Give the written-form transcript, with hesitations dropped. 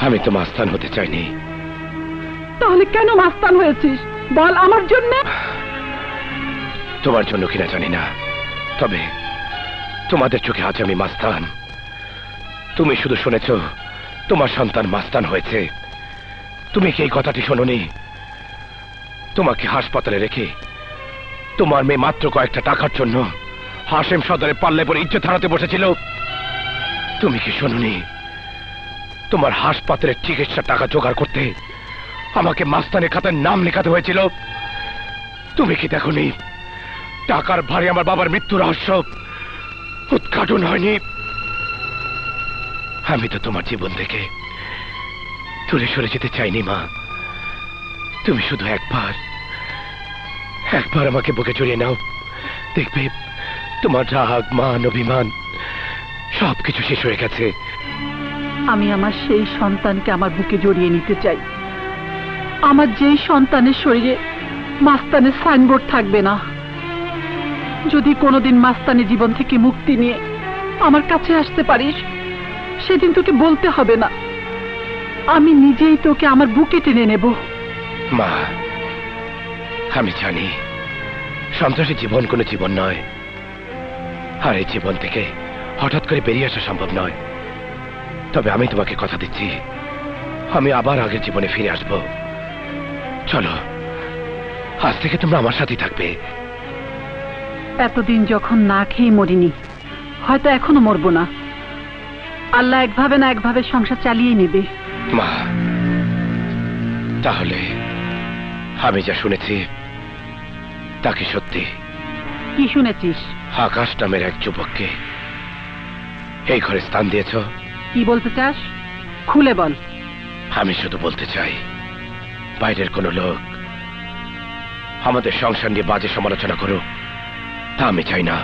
আমি তো মাস্তান হতে চাইনি। তাহলে কেন মাস্তান হয়েছিস বল আমার জন্য? তোমার জন্য কিনা জানি না, তবে তোমাদের চোখে আজ আমি মাস্তান। তুমি শুধু শুনেছ তোমার সন্তান মাস্তান হয়েছে, তুমি কি এই কথাটি শোনোনি? তোমাকে হাসপাতালে রেখে তোমার মেয়ে মাত্র কয়েকটা টাকার জন্য হাসেম সদরে পাল্লে পরে ইজ্জত হারাতে বসেছিল। তুমি কি শোনোনি তোমার হাসপাতালের চিকিৎসার টাকা জোগাড় করতে আমাকে মাস্তানের খাতায় নাম লেখাতে হয়েছিল? তুমি কি দেখোনি টাকার ভারে আমার বাবার মৃত্যু রহস্য উদ্ঘাটন হয়নি? আমি তো তোমার জীবন থেকে দূরে সরে যেতে চাইনি মা। তুমি শুধু একবার আমাকে বুকে জড়িয়ে নাও, দেখবে তোমার রাগ মান অভিমান সবকিছু শেষ হয়ে গেছে। আমি আমার সেই সন্তানকে আমার বুকে জড়িয়ে নিতে চাই। আমার যেই সন্তানের শরীরে মাস্তানের সাইনবোর্ড থাকবে না। যদি কোনোদিন মাস্তানি জীবন থেকে মুক্তি নিয়ে আমার কাছে আসতে পারিস, সেদিন তোকে বলতে হবে না, আমি নিজেই তোকে আমার বুকে টেনে নেব। মা, আমি জানি সন্ত্রাসী জীবন কোনো জীবন নয়, আর এই জীবন থেকে হঠাৎ করে বেরিয়ে আসা সম্ভব নয়। তবে আমি তোমাকে কথা দিচ্ছি, আমি আবার আগের জীবনে ফিরে আসব। চলো, আজ থেকে তোমরা আমার সাথেই থাকবে। এতদিন যখন না খেয়ে মরিনি, হয়তো এখনো মরবো না। আল্লাহ একভাবে না একভাবে সংসার চালিয়ে নেবে। মা, তাহলে আমি যা শুনেছি তা কি সত্যি? কি শুনেছিস? আকাশ নামের এক যুবককে এই ঘরে স্থান দিয়েছ। কি বলতে চাস খুলে বল। আমি শুধু বলতে চাই, বাইরের কোনো লোক আমাদের সংসার নিয়ে বাজে সমালোচনা করুক, তা আমি চাই না।